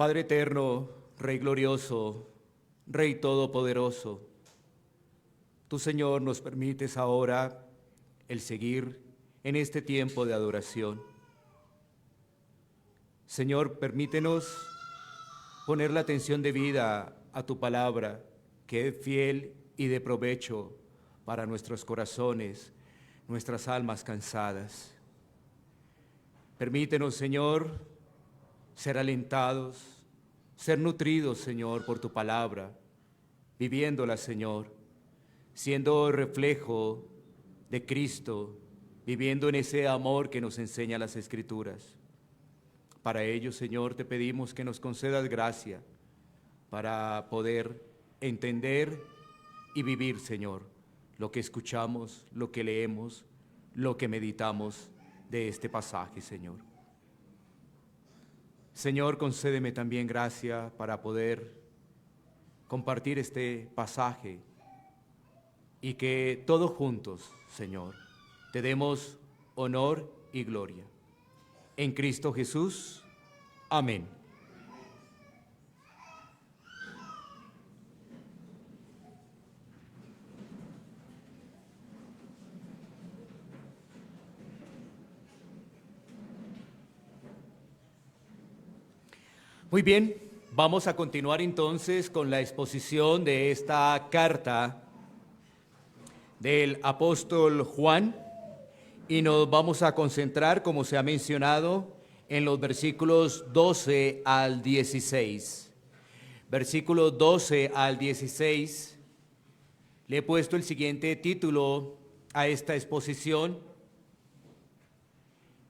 Padre eterno, Rey glorioso, Rey todopoderoso, tú, Señor, nos permites ahora el seguir en este tiempo de adoración. Señor, permítenos poner la atención debida a tu palabra, que es fiel y de provecho para nuestros corazones, nuestras almas cansadas. Permítenos, Señor, ser alentados, ser nutridos, Señor, por tu palabra, viviéndola, Señor, siendo reflejo de Cristo, viviendo en ese amor que nos enseña las Escrituras. Para ello, Señor, te pedimos que nos concedas gracia para poder entender y vivir, Señor, lo que escuchamos, lo que leemos, lo que meditamos de este pasaje, Señor. Señor, concédeme también gracia para poder compartir este pasaje y que todos juntos, Señor, te demos honor y gloria. En Cristo Jesús, amén. Muy bien, vamos a continuar entonces con la exposición de esta carta del apóstol Juan y nos vamos a concentrar, como se ha mencionado, en los versículos 12 al 16. Versículos 12 al 16, le he puesto el siguiente título a esta exposición: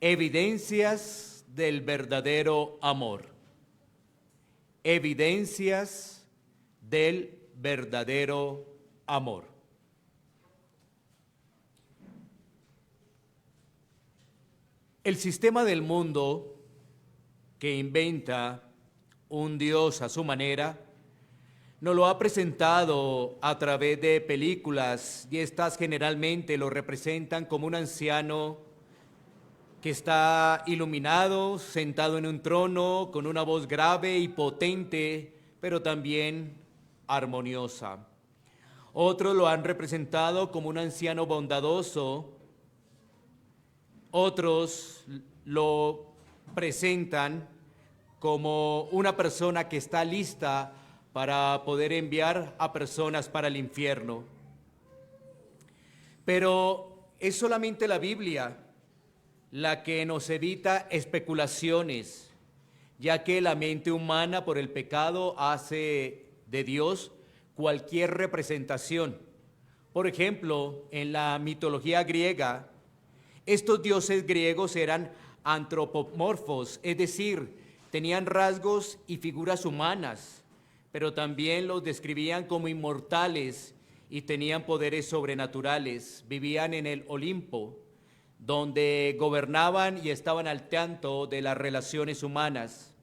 Evidencias del verdadero amor. Evidencias del verdadero amor. El sistema del mundo que inventa un Dios a su manera nos lo ha presentado a través de películas, y estas generalmente lo representan como un anciano que está iluminado, sentado en un trono, con una voz grave y potente, pero también armoniosa. Otros lo han representado como un anciano bondadoso. Otros lo presentan como una persona que está lista para poder enviar a personas para el infierno. Pero es solamente la Biblia la que nos evita especulaciones, ya que la mente humana por el pecado hace de Dios cualquier representación. Por ejemplo, en la mitología griega, estos dioses griegos eran antropomorfos, es decir, tenían rasgos y figuras humanas, pero también los describían como inmortales y tenían poderes sobrenaturales. Vivían en el Olimpo, donde gobernaban y estaban al tanto de las relaciones humanas.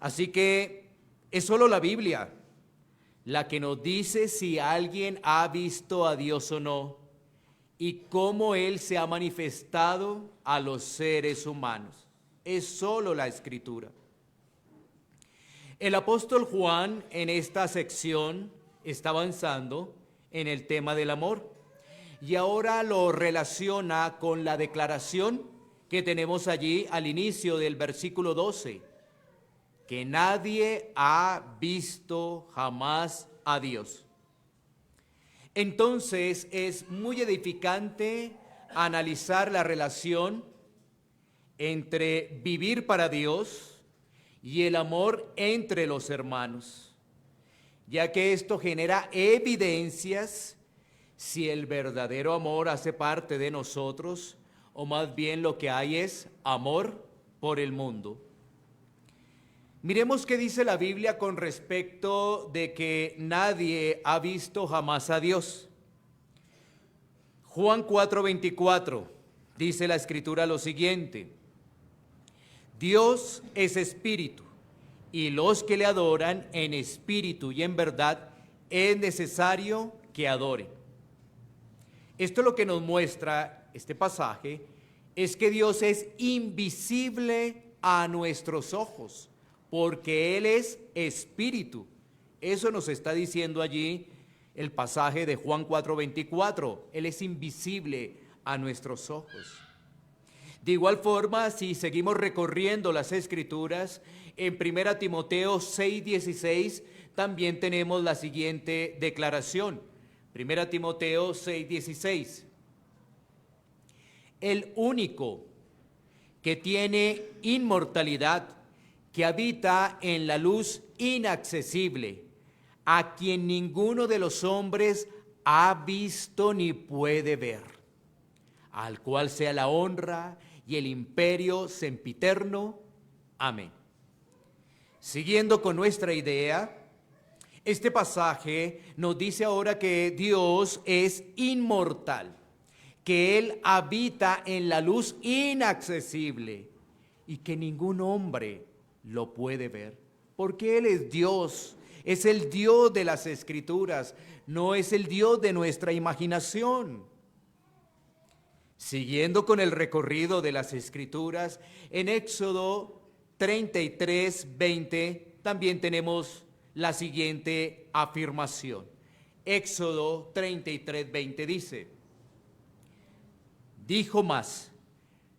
Así que es solo la Biblia la que nos dice si alguien ha visto a Dios o no, y cómo Él se ha manifestado a los seres humanos. Es solo la Escritura. El apóstol Juan en esta sección está avanzando en el tema del amor y ahora lo relaciona con la declaración que tenemos allí al inicio del versículo 12, que nadie ha visto jamás a Dios. Entonces es muy edificante analizar la relación entre vivir para Dios y el amor entre los hermanos, ya que esto genera evidencias si el verdadero amor hace parte de nosotros o más bien lo que hay es amor por el mundo. Miremos qué dice la Biblia con respecto de que nadie ha visto jamás a Dios. Juan 4:24 dice la Escritura lo siguiente: Dios es espíritu, y los que le adoran en espíritu y en verdad es necesario que adoren. Esto lo que nos muestra este pasaje es que Dios es invisible a nuestros ojos. porque Él es espíritu. Eso nos está diciendo allí el pasaje de Juan 4:24. Él es invisible a nuestros ojos. De igual forma, si seguimos recorriendo las Escrituras, en 1 Timoteo 6:16 también tenemos la siguiente declaración. 1 Timoteo 6:16. El único que tiene inmortalidad, que habita en la luz inaccesible, a quien ninguno de los hombres ha visto ni puede ver, al cual sea la honra y el imperio sempiterno. Amén. Siguiendo con nuestra idea, este pasaje nos dice ahora que Dios es inmortal, que Él habita en la luz inaccesible y que ningún hombre lo puede ver, porque Él es Dios, es el Dios de las Escrituras, no es el Dios de nuestra imaginación. Siguiendo con el recorrido de las Escrituras, en Éxodo 33:20 también tenemos la siguiente afirmación. Éxodo 33:20 dice: dijo más,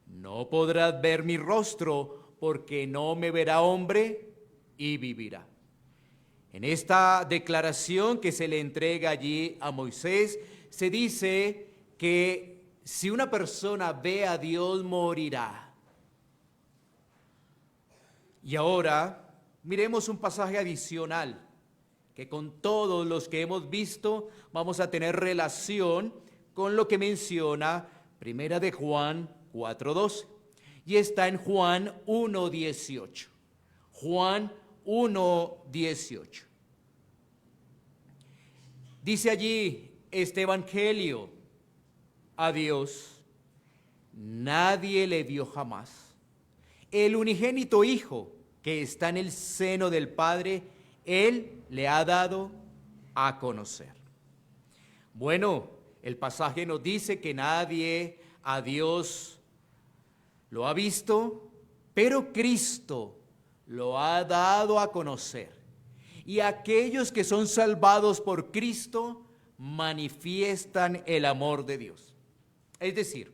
no podrás ver mi rostro, porque no me verá hombre y vivirá. En esta declaración que se le entrega allí a Moisés, se dice que si una persona ve a Dios, morirá. Y ahora miremos un pasaje adicional que con todos los que hemos visto vamos a tener relación con lo que menciona Primera de Juan 4:12, y está en Juan 1:18. Juan 1:18. Dice allí este evangelio: a Dios nadie le vio jamás. El unigénito Hijo que está en el seno del Padre, Él le ha dado a conocer. Bueno, el pasaje nos dice que nadie a Dios lo ha visto, pero Cristo lo ha dado a conocer. Y aquellos que son salvados por Cristo manifiestan el amor de Dios. Es decir,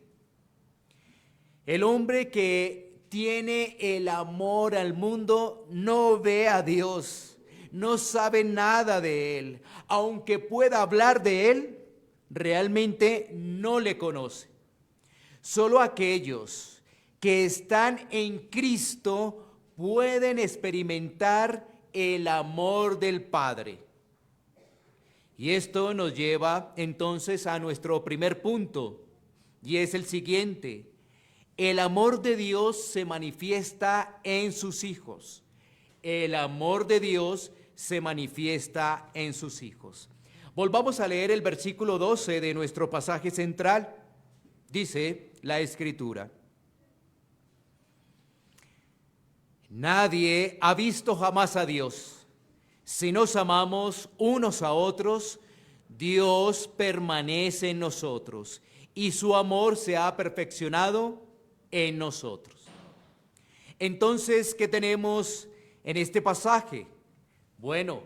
el hombre que tiene el amor al mundo no ve a Dios, no sabe nada de Él. Aunque pueda hablar de Él, realmente no le conoce. Solo aquellos que están en Cristo pueden experimentar el amor del Padre. Y esto nos lleva entonces a nuestro primer punto, y es el siguiente: el amor de Dios se manifiesta en sus hijos. El amor de Dios se manifiesta en sus hijos. Volvamos a leer el versículo 12 de nuestro pasaje central. Dice la Escritura: nadie ha visto jamás a Dios. Si nos amamos unos a otros, Dios permanece en nosotros y su amor se ha perfeccionado en nosotros. Entonces, ¿qué tenemos en este pasaje? Bueno,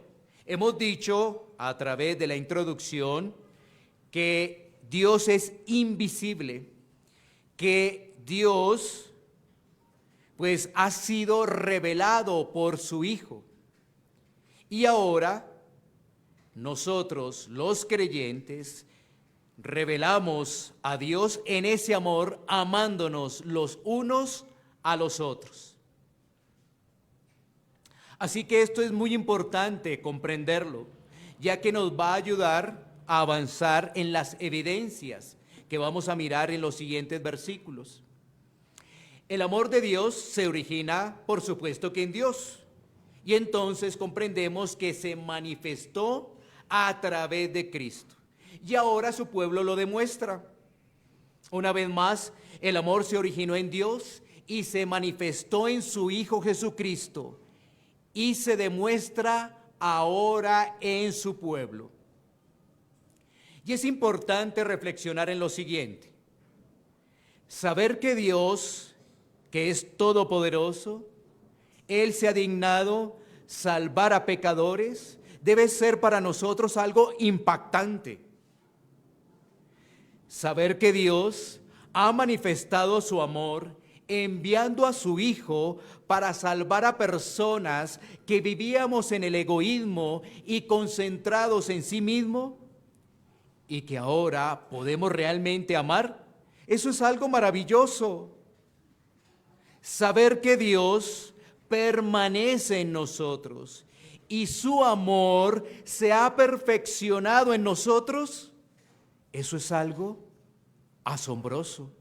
hemos dicho a través de la introducción que Dios es invisible, que Dios pues ha sido revelado por su Hijo. Y ahora nosotros, los creyentes, revelamos a Dios en ese amor, amándonos los unos a los otros. Así que esto es muy importante comprenderlo, ya que nos va a ayudar a avanzar en las evidencias que vamos a mirar en los siguientes versículos. El amor de Dios se origina, por supuesto, que en Dios. Y entonces comprendemos que se manifestó a través de Cristo. Y ahora su pueblo lo demuestra. Una vez más, el amor se originó en Dios y se manifestó en su Hijo Jesucristo. Y se demuestra ahora en su pueblo. Y es importante reflexionar en lo siguiente: saber que Dios, que es todopoderoso, Él se ha dignado salvar a pecadores, debe ser para nosotros algo impactante. Saber que Dios ha manifestado su amor enviando a su Hijo para salvar a personas que vivíamos en el egoísmo y concentrados en sí mismo, y que ahora podemos realmente amar. Eso es algo maravilloso. Saber que Dios permanece en nosotros y su amor se ha perfeccionado en nosotros, eso es algo asombroso.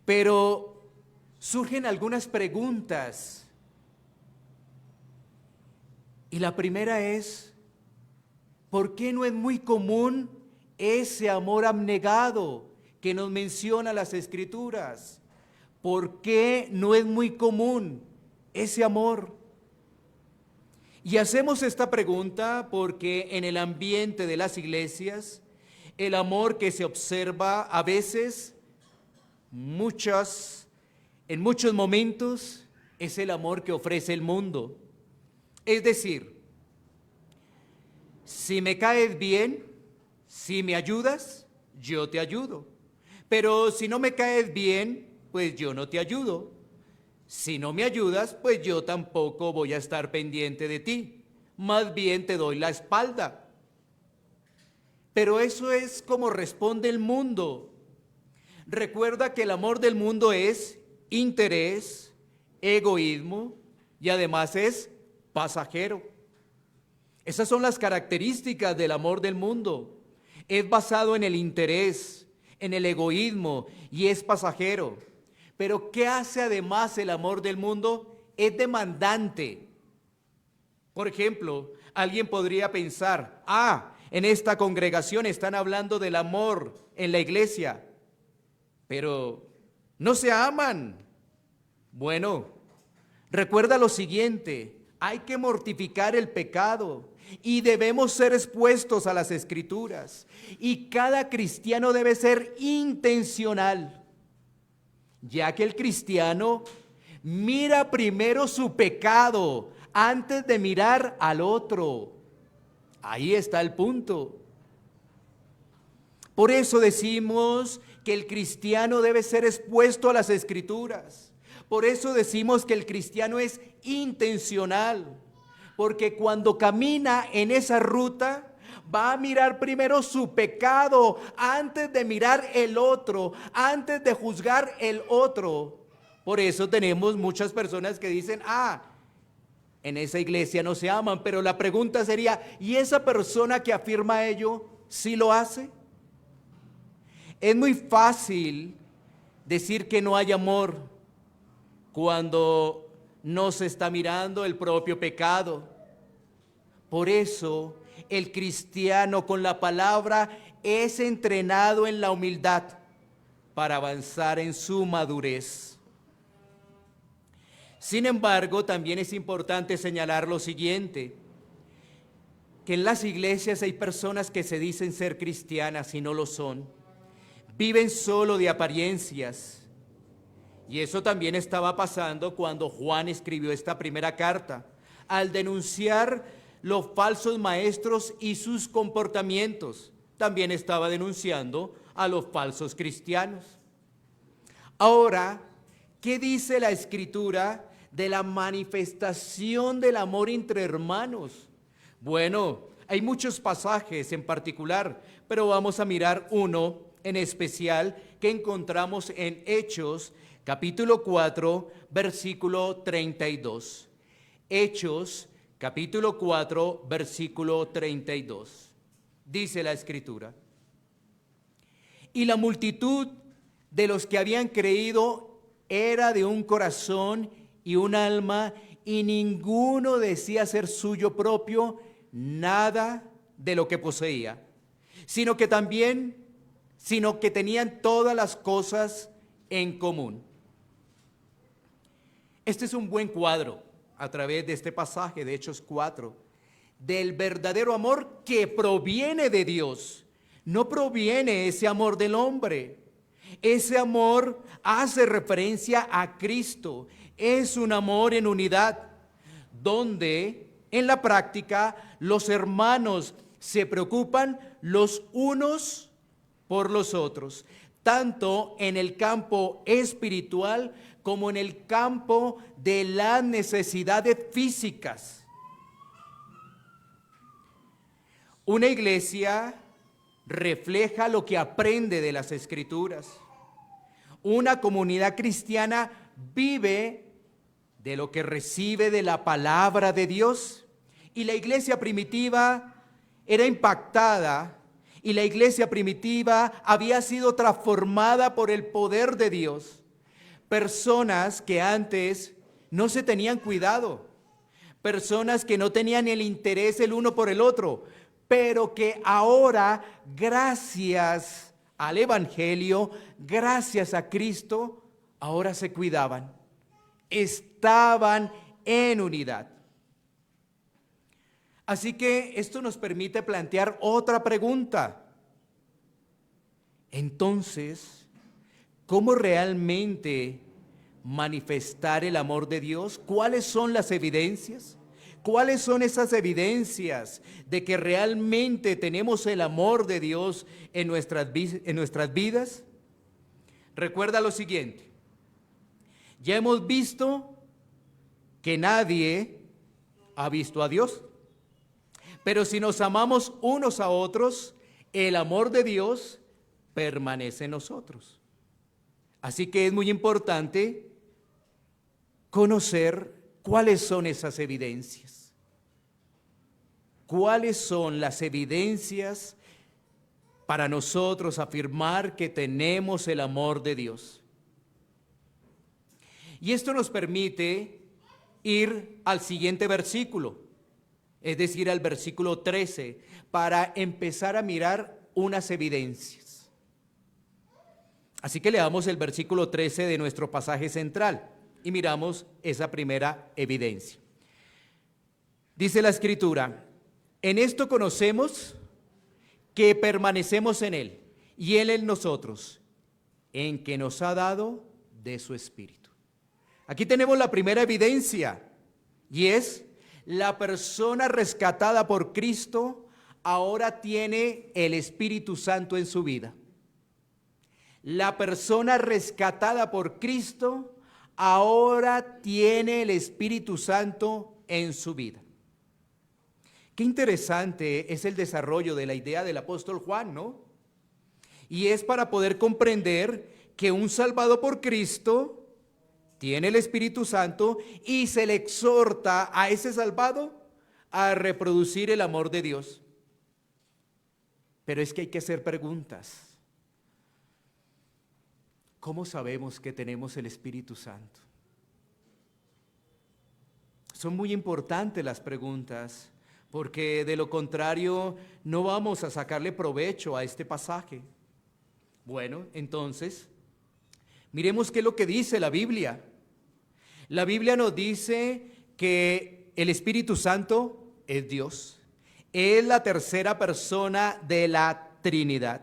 Pero surgen algunas preguntas. Y la primera es, ¿por qué no es muy común ese amor abnegado que nos menciona las Escrituras? ¿Por qué no es muy común ese amor? Y hacemos esta pregunta porque en el ambiente de las iglesias, el amor que se observa a veces, en muchos momentos, es el amor que ofrece el mundo. Es decir, si me caes bien, si me ayudas, yo te ayudo. Pero si no me caes bien, pues yo no te ayudo. Si no me ayudas, pues yo tampoco voy a estar pendiente de ti. Más bien te doy la espalda. Pero eso es como responde el mundo. Recuerda que el amor del mundo es interés, egoísmo y además es pasajero. Esas son las características del amor del mundo. Es basado en el interés, en el egoísmo y es pasajero. Pero ¿qué hace además el amor del mundo? Es demandante. Por ejemplo, alguien podría pensar, en esta congregación están hablando del amor en la iglesia, pero no se aman. Bueno, recuerda lo siguiente, hay que mortificar el pecado y debemos ser expuestos a las Escrituras. Y cada cristiano debe ser intencional, ya que el cristiano mira primero su pecado antes de mirar al otro. Ahí está el punto. Por eso decimos que el cristiano debe ser expuesto a las Escrituras. Por eso decimos que el cristiano es intencional, porque cuando camina en esa ruta, va a mirar primero su pecado antes de mirar el otro, antes de juzgar el otro. Por eso tenemos muchas personas que dicen, en esa iglesia no se aman, pero la pregunta sería, ¿y esa persona que afirma ello, sí lo hace? Es muy fácil decir que no hay amor cuando no se está mirando el propio pecado. Por eso el cristiano con la palabra es entrenado en la humildad para avanzar en su madurez. Sin embargo, también es importante señalar lo siguiente, que en las iglesias hay personas que se dicen ser cristianas y no lo son. Viven solo de apariencias. Y eso también estaba pasando cuando Juan escribió esta primera carta, al denunciar los falsos maestros y sus comportamientos. También estaba denunciando a los falsos cristianos. Ahora, ¿qué dice la Escritura de la manifestación del amor entre hermanos? Bueno, hay muchos pasajes en particular, pero vamos a mirar uno en especial que encontramos en Hechos, capítulo 4, versículo 32. Hechos, capítulo 4, versículo 32. Dice la Escritura: y la multitud de los que habían creído era de un corazón y un alma, y ninguno decía ser suyo propio nada de lo que poseía, sino que tenían todas las cosas en común. Este es un buen cuadro a través de este pasaje de Hechos 4, del verdadero amor que proviene de Dios. No proviene ese amor del hombre. Ese amor hace referencia a Cristo. es un amor en unidad, donde en la práctica los hermanos se preocupan los unos por los otros, tanto en el campo espiritual como en el campo de las necesidades físicas. Una iglesia refleja lo que aprende de las Escrituras. Una comunidad cristiana vive de lo que recibe de la palabra de Dios. Y la iglesia primitiva era impactada, y la iglesia primitiva había sido transformada por el poder de Dios. Personas que antes no se tenían cuidado, personas que no tenían el interés el uno por el otro, pero que ahora, gracias al Evangelio, gracias a Cristo, ahora se cuidaban, estaban en unidad. Así que esto nos permite plantear otra pregunta. Entonces, ¿cómo realmente manifestar el amor de Dios? ¿Cuáles son las evidencias? ¿Cuáles son esas evidencias de que realmente tenemos el amor de Dios en nuestras vidas? Recuerda lo siguiente. Ya hemos visto que nadie ha visto a Dios. Pero si nos amamos unos a otros, el amor de Dios permanece en nosotros. Así que es muy importante conocer cuáles son esas evidencias. ¿Cuáles son las evidencias para nosotros afirmar que tenemos el amor de Dios? Y esto nos permite ir al siguiente versículo, es decir, al versículo 13, para empezar a mirar unas evidencias. Así que leamos el versículo 13 de nuestro pasaje central y miramos esa primera evidencia. Dice la Escritura: en esto conocemos que permanecemos en Él y Él en nosotros, en que nos ha dado de su Espíritu. Aquí tenemos la primera evidencia, y es la persona rescatada por Cristo ahora tiene el Espíritu Santo en su vida. La persona rescatada por Cristo ahora tiene el Espíritu Santo en su vida. Qué interesante es el desarrollo de la idea del apóstol Juan, ¿no? Y es para poder comprender que un salvado por Cristo tiene el Espíritu Santo y se le exhorta a ese salvado a reproducir el amor de Dios. Pero es que hay que hacer preguntas. ¿Cómo sabemos que tenemos el Espíritu Santo? Son muy importantes las preguntas, porque de lo contrario no vamos a sacarle provecho a este pasaje. Bueno, entonces, miremos qué es lo que dice la Biblia. La Biblia nos dice que el Espíritu Santo es Dios. Es la tercera persona de la Trinidad.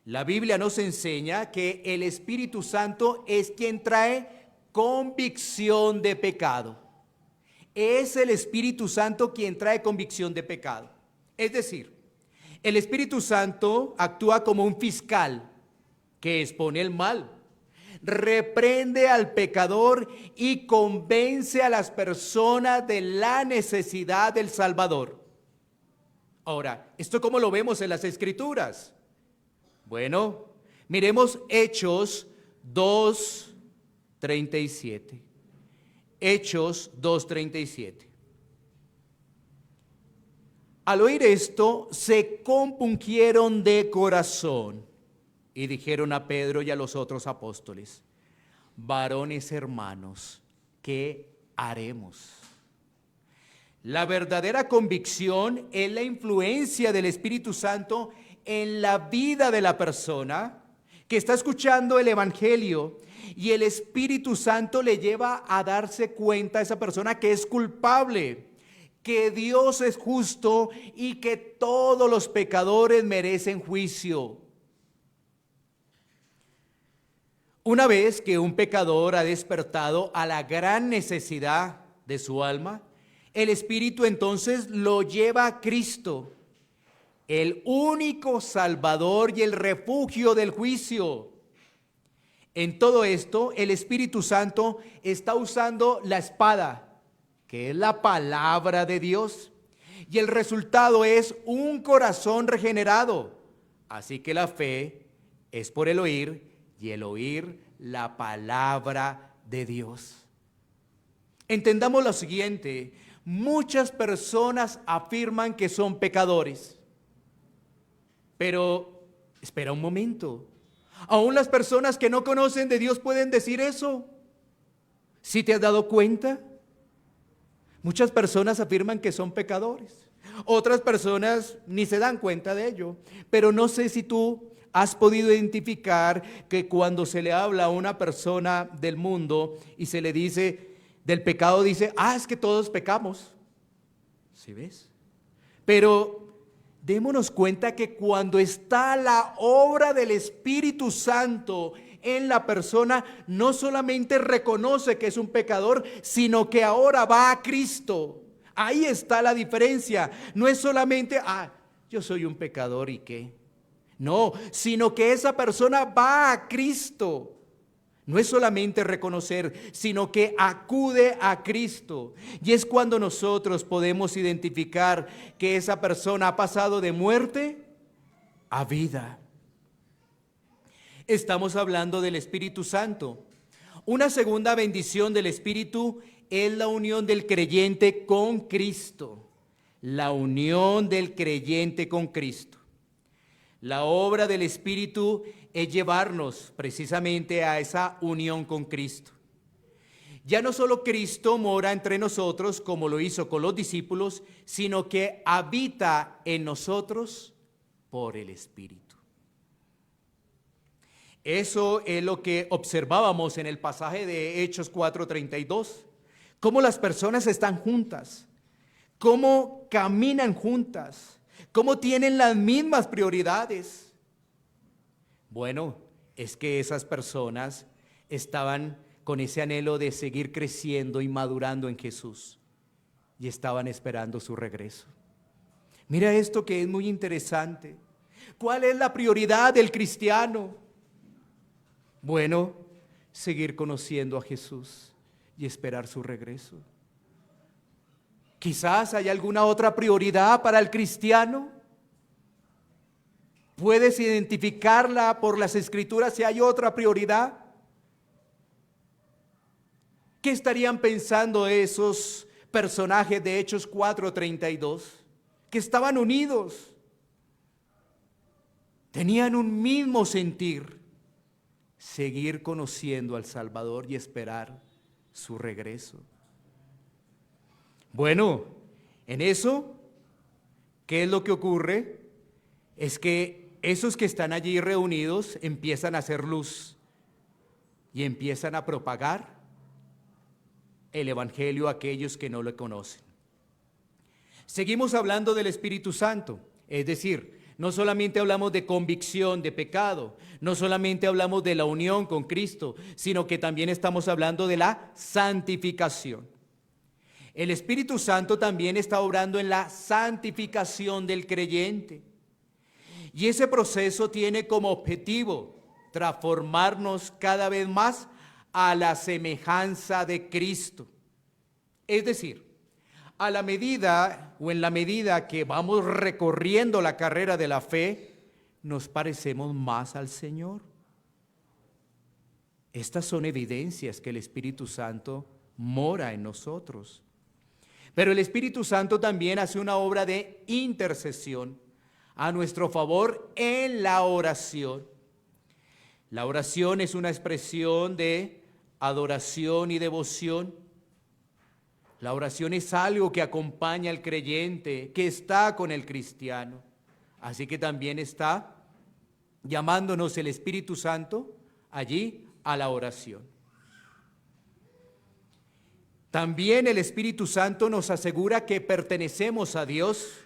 La Biblia nos enseña que el Espíritu Santo es quien trae convicción de pecado. Es el Espíritu Santo quien trae convicción de pecado. Es decir, el Espíritu Santo actúa como un fiscal que expone el mal, reprende al pecador y convence a las personas de la necesidad del Salvador. Ahora, ¿esto cómo lo vemos en las Escrituras? Bueno, miremos Hechos 2:37. Hechos 2:37. Al oír esto, se compungieron de corazón y dijeron a Pedro y a los otros apóstoles: varones hermanos, ¿qué haremos? La verdadera convicción es la influencia del Espíritu Santo en la vida de la persona que está escuchando el Evangelio, y el Espíritu Santo le lleva a darse cuenta a esa persona que es culpable, que Dios es justo y que todos los pecadores merecen juicio. Una vez que un pecador ha despertado a la gran necesidad de su alma, el Espíritu entonces lo lleva a Cristo, el único Salvador y el refugio del juicio. En todo esto, el Espíritu Santo está usando la espada, que es la palabra de Dios, y el resultado es un corazón regenerado. Así que la fe es por el oír, y el oír la palabra de Dios. Entendamos lo siguiente: muchas personas afirman que son pecadores, pero espera un momento. Aún las personas que no conocen de Dios pueden decir eso. ¿Sí te has dado cuenta? Muchas personas afirman que son pecadores. Otras personas ni se dan cuenta de ello. Pero no sé si tú has podido identificar que cuando se le habla a una persona del mundo y se le dice del pecado, dice, es que todos pecamos. ¿Sí ves? Pero démonos cuenta que cuando está la obra del Espíritu Santo en la persona, no solamente reconoce que es un pecador, sino que ahora va a Cristo. Ahí está la diferencia. No es solamente, yo soy un pecador y qué. No, sino que esa persona va a Cristo. No es solamente reconocer, sino que acude a Cristo. Y es cuando nosotros podemos identificar que esa persona ha pasado de muerte a vida. Estamos hablando del Espíritu Santo. Una segunda bendición del Espíritu es la unión del creyente con Cristo. La unión del creyente con Cristo. La obra del Espíritu es llevarnos precisamente a esa unión con Cristo. Ya no solo Cristo mora entre nosotros como lo hizo con los discípulos, sino que habita en nosotros por el Espíritu. Eso es lo que observábamos en el pasaje de Hechos 4:32. Cómo las personas están juntas, cómo caminan juntas, cómo tienen las mismas prioridades. Bueno, es que esas personas estaban con ese anhelo de seguir creciendo y madurando en Jesús y estaban esperando su regreso. Mira esto que es muy interesante. ¿Cuál es la prioridad del cristiano? Bueno, seguir conociendo a Jesús y esperar su regreso. Quizás hay alguna otra prioridad para el cristiano. ¿Puedes identificarla por las Escrituras si hay otra prioridad? ¿Qué estarían pensando esos personajes de Hechos 4:32? Que estaban unidos, tenían un mismo sentir: seguir conociendo al Salvador y esperar su regreso. Bueno, en eso, ¿qué es lo que ocurre? Es que esos que están allí reunidos empiezan a hacer luz y empiezan a propagar el Evangelio a aquellos que no lo conocen. Seguimos hablando del Espíritu Santo, es decir, no solamente hablamos de convicción de pecado, no solamente hablamos de la unión con Cristo, sino que también estamos hablando de la santificación. El Espíritu Santo también está obrando en la santificación del creyente. Y ese proceso tiene como objetivo transformarnos cada vez más a la semejanza de Cristo. Es decir, a la medida o en la medida que vamos recorriendo la carrera de la fe, nos parecemos más al Señor. Estas son evidencias que el Espíritu Santo mora en nosotros. Pero el Espíritu Santo también hace una obra de intercesión a nuestro favor en la oración. La oración es una expresión de adoración y devoción. La oración es algo que acompaña al creyente, que está con el cristiano. Así que también está llamándonos el Espíritu Santo allí a la oración. También el Espíritu Santo nos asegura que pertenecemos a Dios.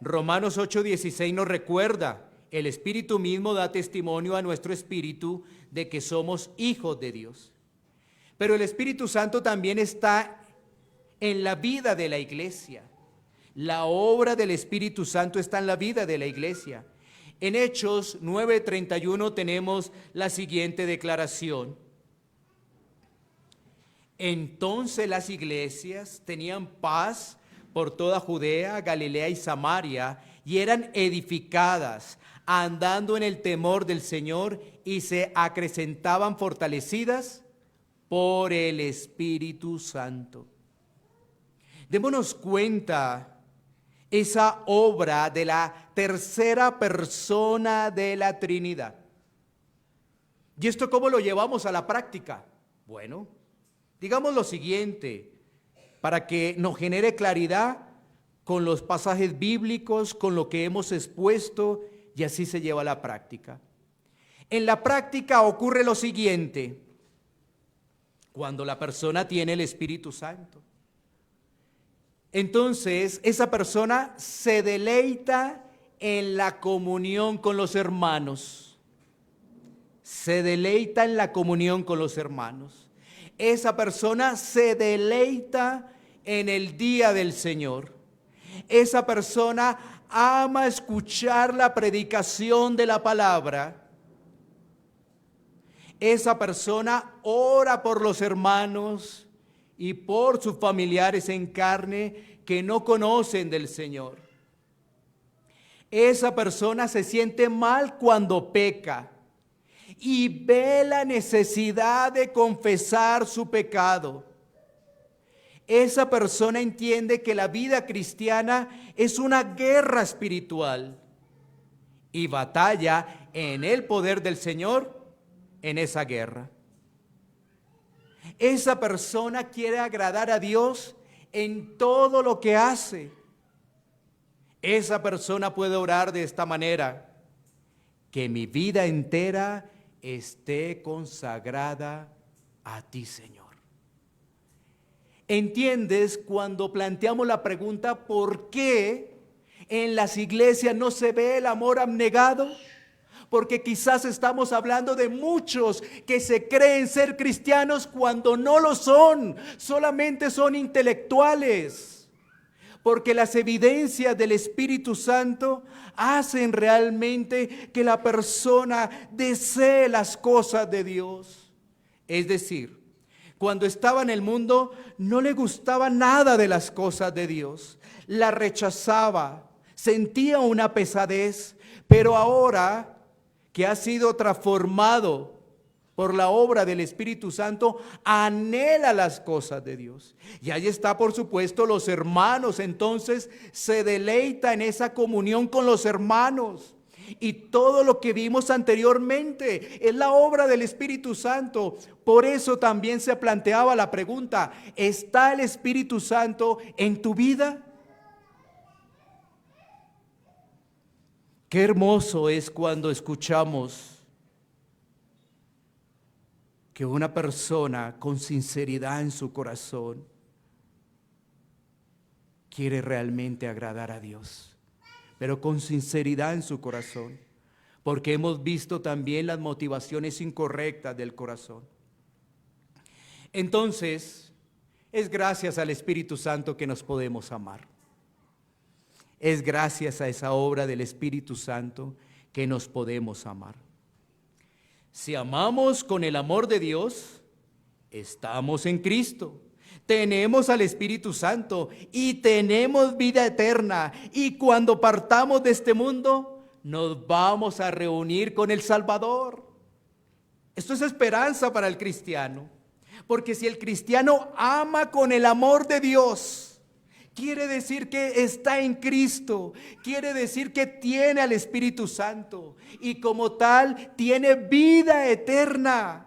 Romanos 8:16 nos recuerda: el Espíritu mismo da testimonio a nuestro espíritu de que somos hijos de Dios. Pero el Espíritu Santo también está en la vida de la iglesia. La obra del Espíritu Santo está en la vida de la iglesia. En Hechos 9:31 tenemos la siguiente declaración. Entonces las iglesias tenían paz por toda Judea, Galilea y Samaria, y eran edificadas, andando en el temor del Señor, y se acrecentaban fortalecidas por el Espíritu Santo. Démonos cuenta esa obra de la tercera persona de la Trinidad. ¿Y esto cómo lo llevamos a la práctica? Bueno, digamos lo siguiente, para que nos genere claridad con los pasajes bíblicos, con lo que hemos expuesto, y así se lleva a la práctica. En la práctica ocurre lo siguiente, cuando la persona tiene el Espíritu Santo. Entonces, esa persona se deleita en la comunión con los hermanos. Se deleita en la comunión con los hermanos. Esa persona se deleita en el día del Señor. Esa persona ama escuchar la predicación de la palabra. Esa persona ora por los hermanos y por sus familiares en carne que no conocen del Señor. Esa persona se siente mal cuando peca y ve la necesidad de confesar su pecado. Esa persona entiende que la vida cristiana es una guerra espiritual y batalla en el poder del Señor en esa guerra. Esa persona quiere agradar a Dios en todo lo que hace. Esa persona puede orar de esta manera: que mi vida entera esté consagrada a ti, Señor. ¿Entiendes cuando planteamos la pregunta por qué en las iglesias no se ve el amor abnegado? Porque quizás estamos hablando de muchos que se creen ser cristianos cuando no lo son, solamente son intelectuales. Porque las evidencias del Espíritu Santo hacen realmente que la persona desee las cosas de Dios. Es decir, cuando estaba en el mundo no le gustaba nada de las cosas de Dios, la rechazaba, sentía una pesadez, pero ahora que ha sido transformado por la obra del Espíritu Santo, anhela las cosas de Dios. Y ahí está, por supuesto, los hermanos. Entonces se deleita en esa comunión con los hermanos. Y todo lo que vimos anteriormente es la obra del Espíritu Santo. Por eso también se planteaba la pregunta: ¿está el Espíritu Santo en tu vida? Qué hermoso es cuando escuchamos que una persona con sinceridad en su corazón quiere realmente agradar a Dios, pero con sinceridad en su corazón, porque hemos visto también las motivaciones incorrectas del corazón. Entonces, es gracias al Espíritu Santo que nos podemos amar. Es gracias a esa obra del Espíritu Santo que nos podemos amar. Si amamos con el amor de Dios, estamos en Cristo, tenemos al Espíritu Santo y tenemos vida eterna. Y cuando partamos de este mundo, nos vamos a reunir con el Salvador. Esto es esperanza para el cristiano, porque si el cristiano ama con el amor de Dios, quiere decir que está en Cristo, quiere decir que tiene al Espíritu Santo y como tal tiene vida eterna.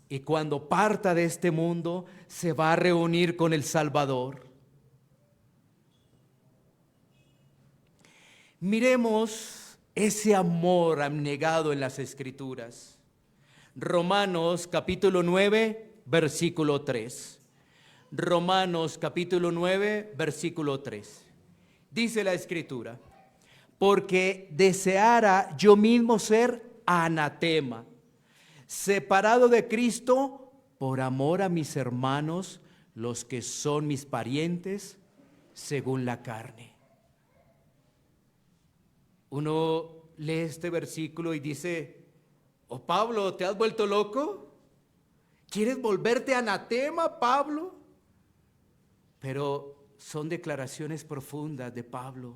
Y cuando parta de este mundo se va a reunir con el Salvador. Miremos ese amor abnegado en las Escrituras. Romanos capítulo 9, versículo 3. Romanos capítulo 9, versículo 3. Dice la Escritura: porque deseara yo mismo ser anatema, separado de Cristo por amor a mis hermanos, los que son mis parientes según la carne. Uno lee este versículo y dice: oh Pablo, ¿te has vuelto loco? ¿Quieres volverte anatema, Pablo? Pero son declaraciones profundas de Pablo.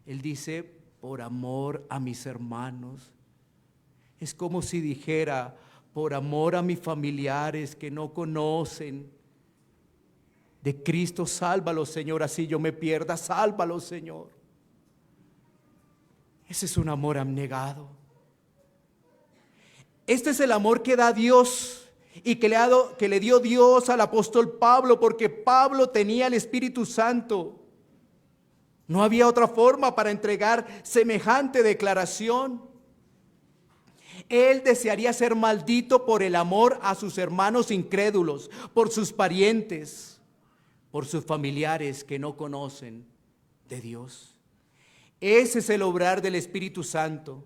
Él dice: por amor a mis hermanos. Es como si dijera: por amor a mis familiares que no conocen de Cristo, sálvalos, Señor, así yo me pierda, sálvalos, Señor. Ese es un amor abnegado. Este es el amor que da Dios y que le dio Dios al apóstol Pablo, porque Pablo tenía el Espíritu Santo. No había otra forma para entregar semejante declaración. Él desearía ser maldito por el amor a sus hermanos incrédulos, por sus parientes, por sus familiares que no conocen de Dios. Ese es el obrar del Espíritu Santo.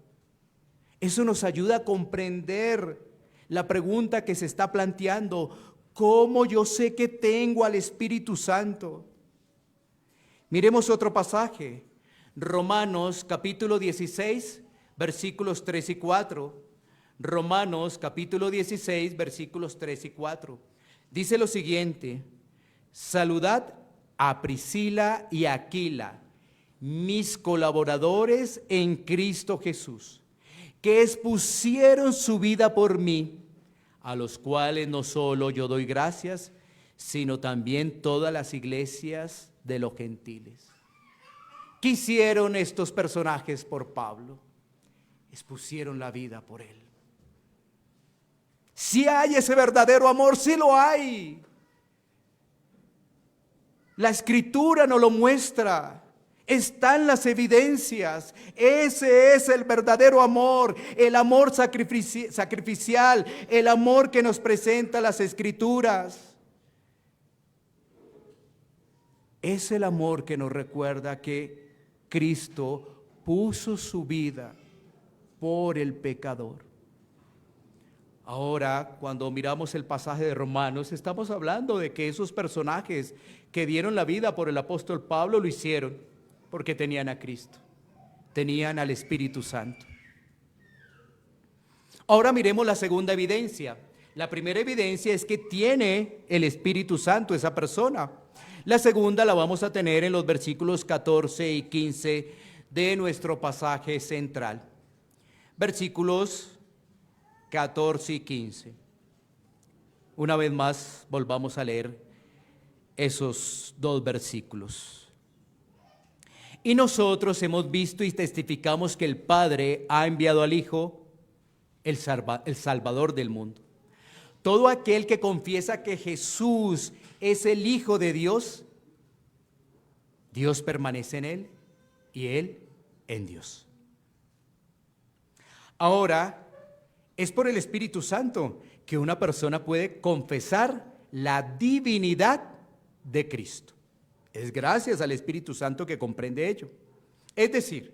Eso nos ayuda a comprender la pregunta que se está planteando: ¿cómo yo sé que tengo al Espíritu Santo? Miremos otro pasaje, Romanos capítulo 16, versículos 3 y 4. Romanos capítulo 16, versículos 3 y 4. Dice lo siguiente: saludad a Priscila y a Aquila, mis colaboradores en Cristo Jesús, que expusieron su vida por mí, a los cuales no solo yo doy gracias, sino también todas las iglesias de los gentiles. ¿Qué hicieron estos personajes por Pablo? Expusieron la vida por él. Si hay ese verdadero amor, sí lo hay. La Escritura nos lo muestra. Están las evidencias. Ese es el verdadero amor, el amor sacrificial, el amor que nos presenta las Escrituras. Es el amor que nos recuerda que Cristo puso su vida por el pecador. Ahora, cuando miramos el pasaje de Romanos, estamos hablando de que esos personajes que dieron la vida por el apóstol Pablo lo hicieron porque tenían a Cristo, tenían al Espíritu Santo. Ahora miremos la segunda evidencia. La primera evidencia es que tiene el Espíritu Santo esa persona. La segunda la vamos a tener en los versículos 14 y 15 de nuestro pasaje central. Versículos 14 y 15. Una vez más, volvamos a leer esos dos versículos. Y nosotros hemos visto y testificamos que el Padre ha enviado al Hijo, el Salvador del mundo. Todo aquel que confiesa que Jesús es el Hijo de Dios, Dios permanece en él y él en Dios. Ahora, es por el Espíritu Santo que una persona puede confesar la divinidad de Cristo. Es gracias al Espíritu Santo que comprende ello. Es decir,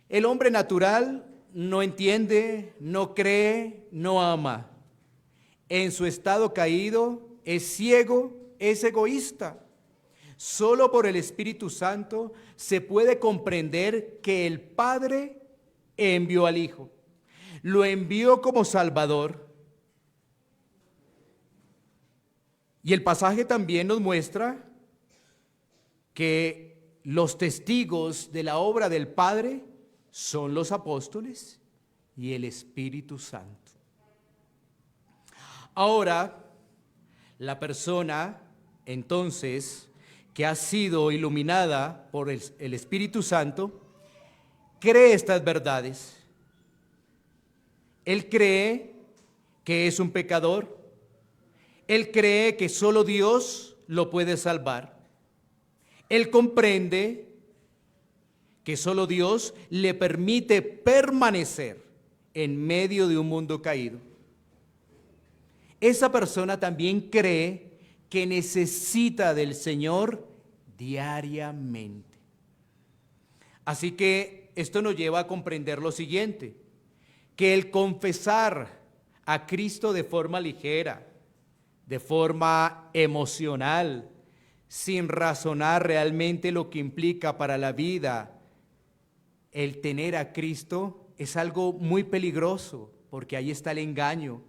el hombre natural no entiende, no cree, no ama. En su estado caído es ciego, es egoísta. Solo por el Espíritu Santo se puede comprender que el Padre envió al Hijo. Lo envió como Salvador. Y el pasaje también nos muestra que los testigos de la obra del Padre son los apóstoles y el Espíritu Santo. Ahora, la persona, entonces, que ha sido iluminada por el Espíritu Santo, cree estas verdades. Él cree que es un pecador. Él cree que solo Dios lo puede salvar. Él comprende que solo Dios le permite permanecer en medio de un mundo caído. Esa persona también cree que necesita del Señor diariamente. Así que esto nos lleva a comprender lo siguiente, que el confesar a Cristo de forma ligera, de forma emocional, sin razonar realmente lo que implica para la vida el tener a Cristo, es algo muy peligroso, porque ahí está el engaño.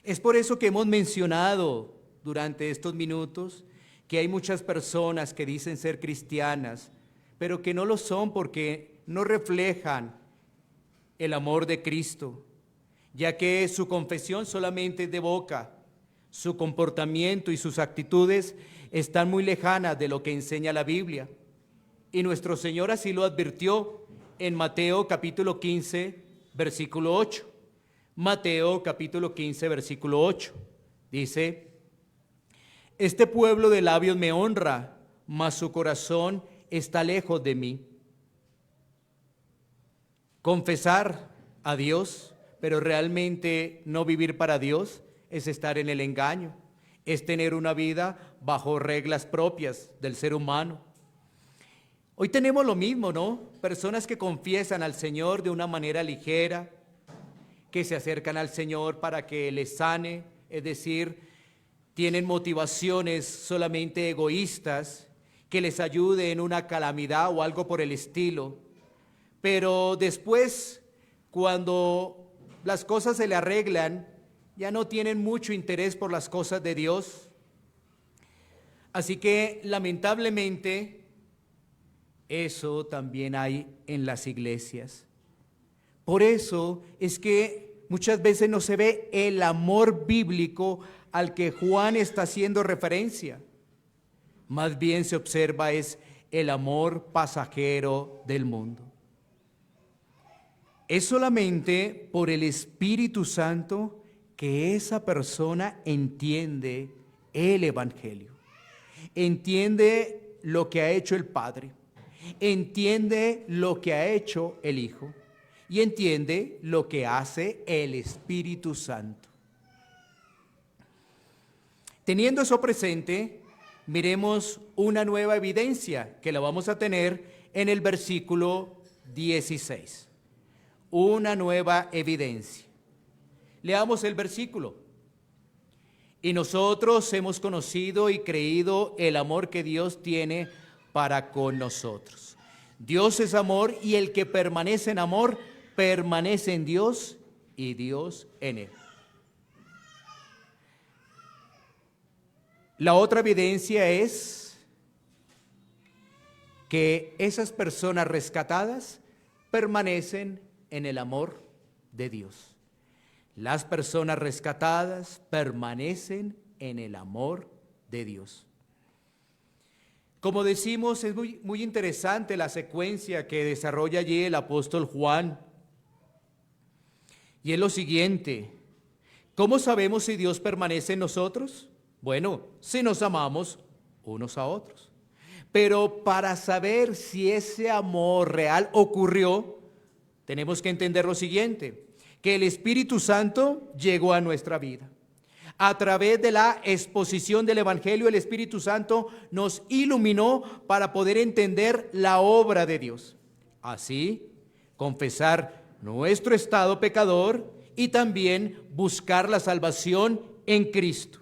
Es por eso que hemos mencionado durante estos minutos que hay muchas personas que dicen ser cristianas, pero que no lo son porque no reflejan el amor de Cristo, ya que su confesión solamente es de boca, su comportamiento y sus actitudes están muy lejanas de lo que enseña la Biblia. Y nuestro Señor así lo advirtió en Mateo capítulo 15, versículo 8. Mateo capítulo 15, versículo 8. Dice: este pueblo de labios me honra, mas su corazón está lejos de mí. Confesar a Dios, pero realmente no vivir para Dios, es estar en el engaño, es tener una vida bajo reglas propias del ser humano. Hoy tenemos lo mismo, ¿no? Personas que confiesan al Señor de una manera ligera, que se acercan al Señor para que les sane, es decir, tienen motivaciones solamente egoístas, que les ayude en una calamidad o algo por el estilo. Pero después, cuando las cosas se le arreglan, ya no tienen mucho interés por las cosas de Dios. Así que, lamentablemente, eso también hay en las iglesias. Por eso es que muchas veces no se ve el amor bíblico al que Juan está haciendo referencia. Más bien se observa es el amor pasajero del mundo. Es solamente por el Espíritu Santo que esa persona entiende el Evangelio, entiende lo que ha hecho el Padre, entiende lo que ha hecho el Hijo y entiende lo que hace el Espíritu Santo. Teniendo eso presente, miremos una nueva evidencia que la vamos a tener en el versículo 16. Una nueva evidencia. Leamos el versículo. Y nosotros hemos conocido y creído el amor que Dios tiene para con nosotros. Dios es amor y el que permanece en amor, permanece en Dios y Dios en él. La otra evidencia es que esas personas rescatadas permanecen en el amor de Dios. Las personas rescatadas permanecen en el amor de Dios. Como decimos, es muy interesante la secuencia que desarrolla allí el apóstol Juan. Y es lo siguiente: ¿cómo sabemos si Dios permanece en nosotros? Bueno, si nos amamos unos a otros. Pero para saber si ese amor real ocurrió, tenemos que entender lo siguiente: que el Espíritu Santo llegó a nuestra vida. A través de la exposición del Evangelio, el Espíritu Santo nos iluminó para poder entender la obra de Dios. Así, confesar nuestro estado pecador y también buscar la salvación en Cristo.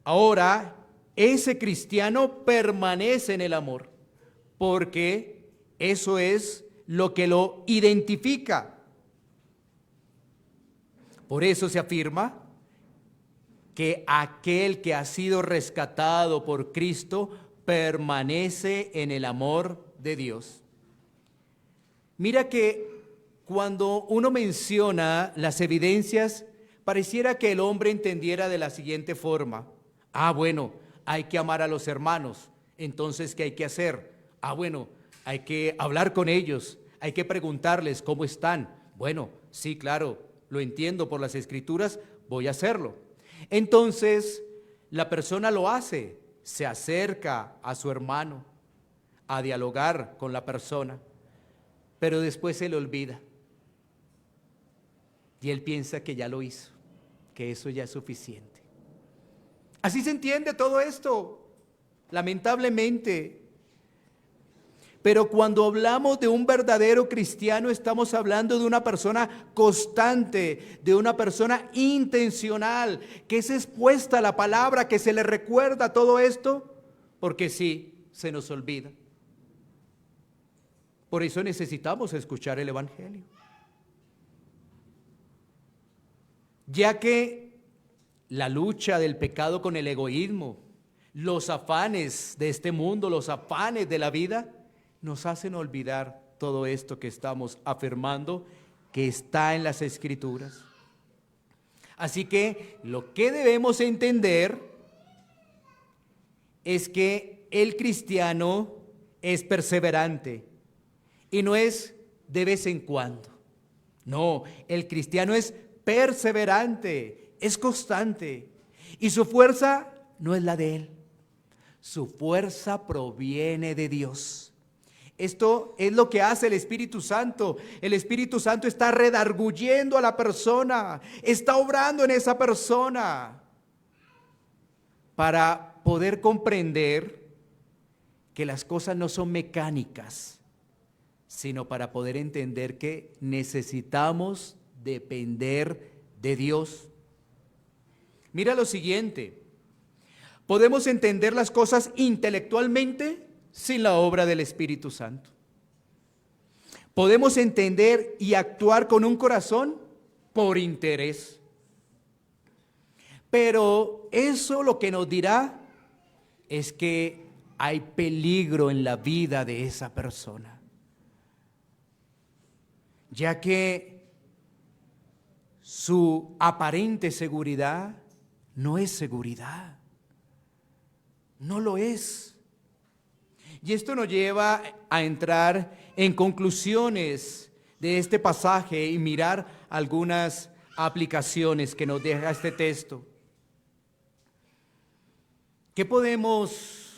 Ahora, ese cristiano permanece en el amor, porque eso es lo que lo identifica. Por eso se afirma que aquel que ha sido rescatado por Cristo permanece en el amor de Dios. Mira que cuando uno menciona las evidencias, pareciera que el hombre entendiera de la siguiente forma: bueno, hay que amar a los hermanos, entonces ¿qué hay que hacer? Bueno, hay que hablar con ellos, hay que preguntarles cómo están. Bueno, sí, claro, lo entiendo por las Escrituras, voy a hacerlo. Entonces, la persona lo hace, se acerca a su hermano a dialogar con la persona, pero después se le olvida. Y él piensa que ya lo hizo, que eso ya es suficiente. Así se entiende todo esto, lamentablemente. Pero cuando hablamos de un verdadero cristiano, estamos hablando de una persona constante, de una persona intencional, que es expuesta a la palabra, que se le recuerda todo esto, porque sí, se nos olvida. Por eso necesitamos escuchar el Evangelio. Ya que la lucha del pecado con el egoísmo, los afanes de este mundo, los afanes de la vida, nos hacen olvidar todo esto que estamos afirmando, que está en las Escrituras. Así que lo que debemos entender es que el cristiano es perseverante y no es de vez en cuando. No, el cristiano es perseverante, es constante, y su fuerza no es la de él. Su fuerza proviene de Dios. Esto es lo que hace el Espíritu Santo. El Espíritu Santo está redarguyendo a la persona, está obrando en esa persona para poder comprender que las cosas no son mecánicas, sino para poder entender que necesitamos depender de Dios. Mira lo siguiente: podemos entender las cosas intelectualmente sin la obra del Espíritu Santo. Podemos entender y actuar con un corazón por interés. Pero eso lo que nos dirá es que hay peligro en la vida de esa persona, ya que su aparente seguridad no es seguridad, no lo es. Y esto nos lleva a entrar en conclusiones de este pasaje y mirar algunas aplicaciones que nos deja este texto. ¿Qué podemos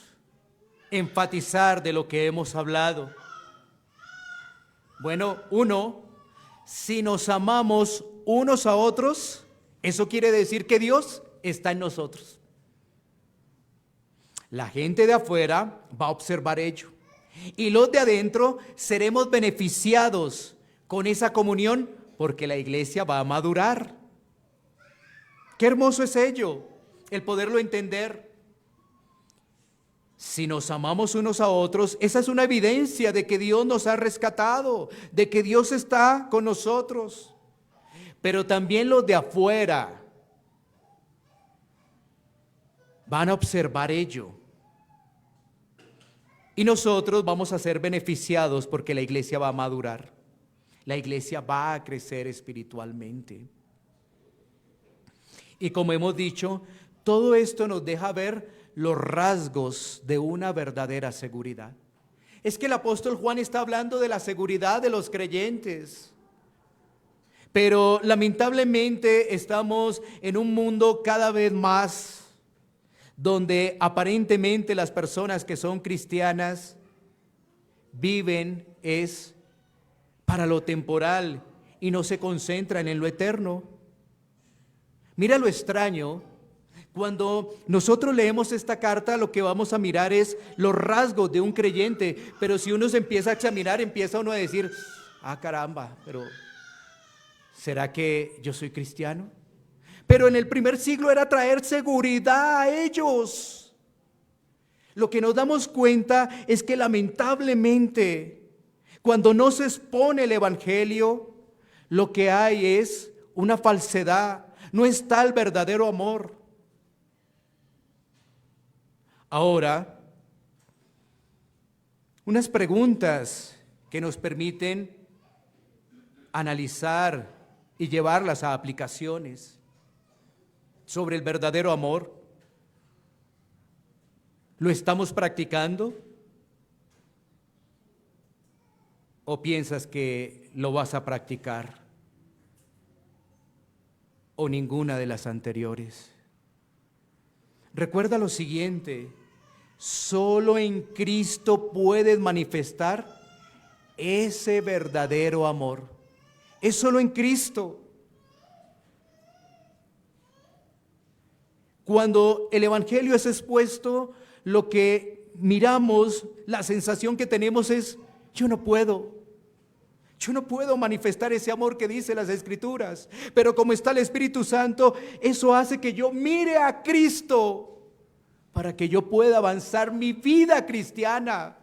enfatizar de lo que hemos hablado? Bueno, uno, si nos amamos unos a otros, eso quiere decir que Dios está en nosotros. La gente de afuera va a observar ello, y los de adentro seremos beneficiados con esa comunión, porque la iglesia va a madurar. Qué hermoso es ello, el poderlo entender. Si nos amamos unos a otros, esa es una evidencia de que Dios nos ha rescatado, de que Dios está con nosotros. Pero también los de afuera van a observar ello. Y nosotros vamos a ser beneficiados porque la iglesia va a madurar. La iglesia va a crecer espiritualmente. Y como hemos dicho, todo esto nos deja ver los rasgos de una verdadera seguridad. Es que el apóstol Juan está hablando de la seguridad de los creyentes. Pero lamentablemente estamos en un mundo cada vez más donde aparentemente las personas que son cristianas viven es para lo temporal y no se concentran en lo eterno. Mira lo extraño, cuando nosotros leemos esta carta, lo que vamos a mirar es los rasgos de un creyente, pero si uno se empieza a examinar, empieza uno a decir, caramba, pero ¿será que yo soy cristiano? Pero en el primer siglo era traer seguridad a ellos. Lo que nos damos cuenta es que lamentablemente, cuando no se expone el evangelio, lo que hay es una falsedad, no está el verdadero amor. Ahora, unas preguntas que nos permiten analizar y llevarlas a aplicaciones sobre el verdadero amor. ¿Lo estamos practicando? ¿O piensas que lo vas a practicar? ¿O ninguna de las anteriores? Recuerda lo siguiente: solo en Cristo puedes manifestar ese verdadero amor. Es solo en Cristo. Cuando el evangelio es expuesto, lo que miramos, la sensación que tenemos es, yo no puedo manifestar ese amor que dice las Escrituras, pero como está el Espíritu Santo, eso hace que yo mire a Cristo para que yo pueda avanzar mi vida cristiana.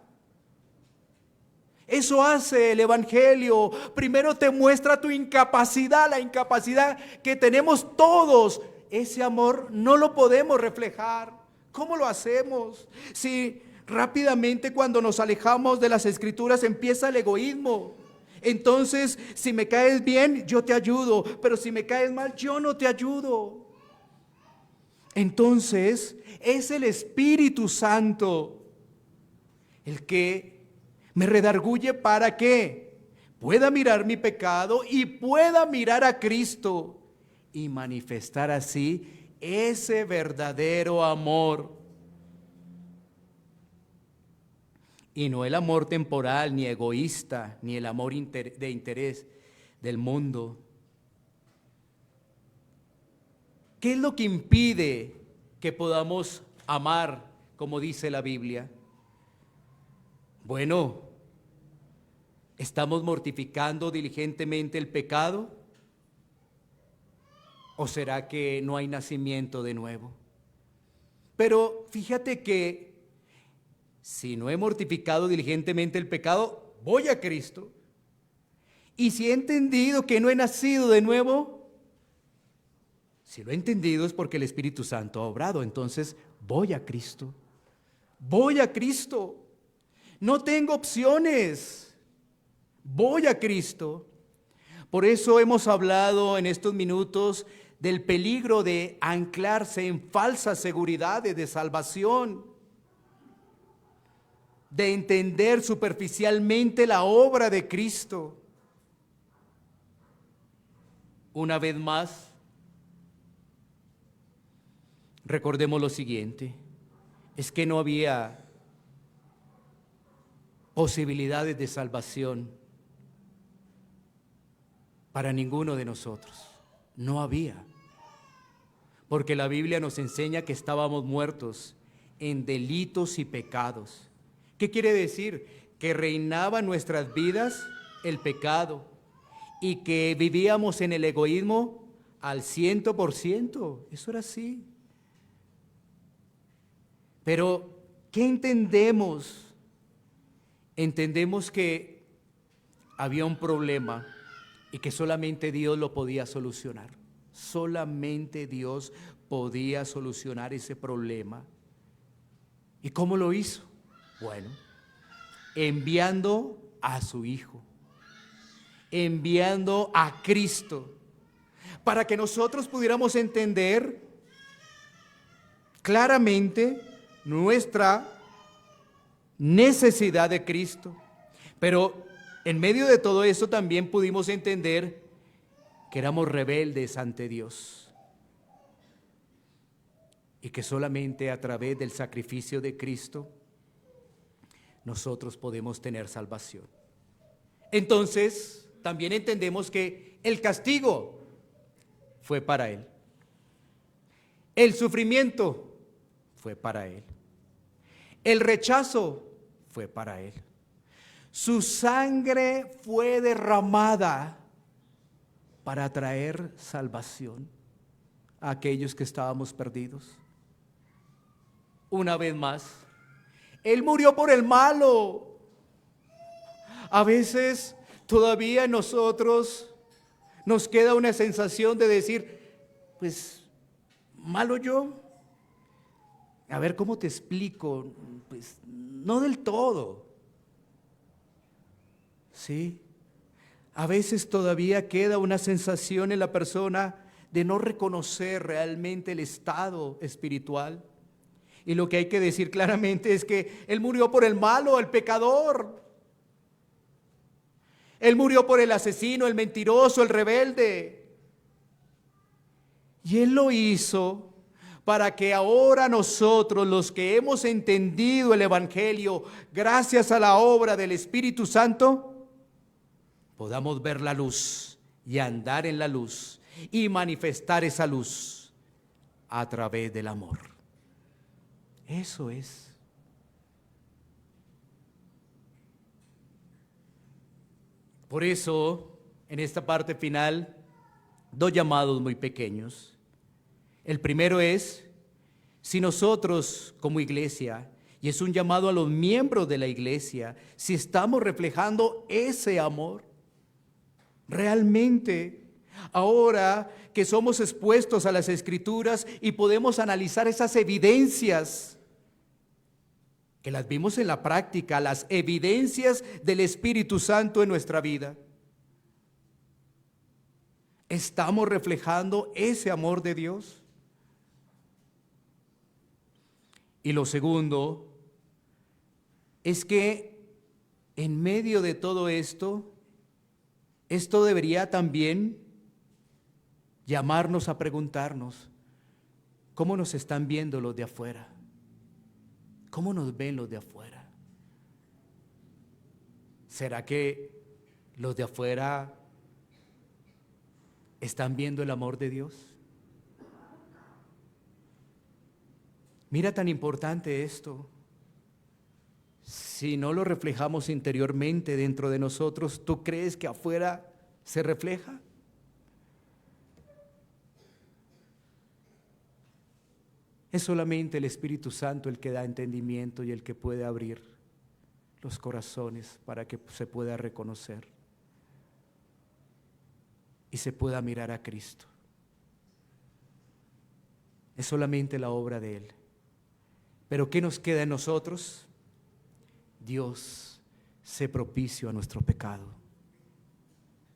Eso hace el Evangelio. Primero te muestra tu incapacidad, la incapacidad que tenemos todos. Ese amor no lo podemos reflejar. ¿Cómo lo hacemos? Si rápidamente cuando nos alejamos de las Escrituras empieza el egoísmo. Entonces, si me caes bien, yo te ayudo, pero si me caes mal, yo no te ayudo. Entonces, es el Espíritu Santo el que me redarguye para que pueda mirar mi pecado y pueda mirar a Cristo y manifestar así ese verdadero amor. Y no el amor temporal, ni egoísta, ni el amor de interés del mundo. ¿Qué es lo que impide que podamos amar como dice la Biblia? Bueno, ¿estamos mortificando diligentemente el pecado? ¿O será que no hay nacimiento de nuevo? Pero fíjate que si no he mortificado diligentemente el pecado, voy a Cristo. Y si he entendido que no he nacido de nuevo, si lo he entendido es porque el Espíritu Santo ha obrado. Entonces voy a Cristo. Voy a Cristo. No tengo opciones. Voy a Cristo. Por eso hemos hablado en estos minutos del peligro de anclarse en falsas seguridades de salvación, de entender superficialmente la obra de Cristo. Una vez más, recordemos lo siguiente, es que no había posibilidades de salvación para ninguno de nosotros. No había, porque la Biblia nos enseña que estábamos muertos en delitos y pecados. ¿Qué quiere decir? Que reinaba en nuestras vidas el pecado y que vivíamos en el egoísmo al 100%. Eso era así. Pero, ¿qué entendemos? Entendemos que había un problema y que solamente Dios lo podía solucionar. Solamente Dios podía solucionar ese problema. ¿Y cómo lo hizo? Bueno, enviando a su Hijo, enviando a Cristo, para que nosotros pudiéramos entender claramente nuestra necesidad de Cristo. Pero en medio de todo eso también pudimos entender que éramos rebeldes ante Dios y que solamente a través del sacrificio de Cristo nosotros podemos tener salvación. Entonces, también entendemos que el castigo fue para Él. El sufrimiento fue para Él. El rechazo fue para Él. Su sangre fue derramada para traer salvación a aquellos que estábamos perdidos. Una vez más, Él murió por el malo. A veces todavía en nosotros nos queda una sensación de decir, pues, malo yo. A ver, ¿cómo te explico? Pues, no del todo. ¿Sí? A veces todavía queda una sensación en la persona de no reconocer realmente el estado espiritual. Y lo que hay que decir claramente es que Él murió por el malo, el pecador. Él murió por el asesino, el mentiroso, el rebelde. Y Él lo hizo para que ahora nosotros, los que hemos entendido el Evangelio, gracias a la obra del Espíritu Santo, podamos ver la luz y andar en la luz y manifestar esa luz a través del amor. Eso es. Por eso, en esta parte final, dos llamados muy pequeños. El primero es, si nosotros como iglesia, y es un llamado a los miembros de la iglesia, si estamos reflejando ese amor, realmente, ahora que somos expuestos a las Escrituras y podemos analizar esas evidencias, que las vimos en la práctica, las evidencias del Espíritu Santo en nuestra vida, ¿estamos reflejando ese amor de Dios? Y lo segundo es que en medio de todo esto debería también llamarnos a preguntarnos, ¿cómo nos están viendo los de afuera? ¿Cómo nos ven los de afuera? ¿Será que los de afuera están viendo el amor de Dios? Mira tan importante esto. Si no lo reflejamos interiormente dentro de nosotros, ¿tú crees que afuera se refleja? Es solamente el Espíritu Santo el que da entendimiento y el que puede abrir los corazones para que se pueda reconocer y se pueda mirar a Cristo. Es solamente la obra de Él. Pero ¿qué nos queda en nosotros? Dios sé propicio a nuestro pecado.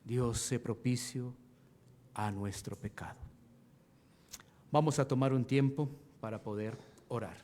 Dios sé propicio a nuestro pecado. Vamos a tomar un tiempo para poder orar.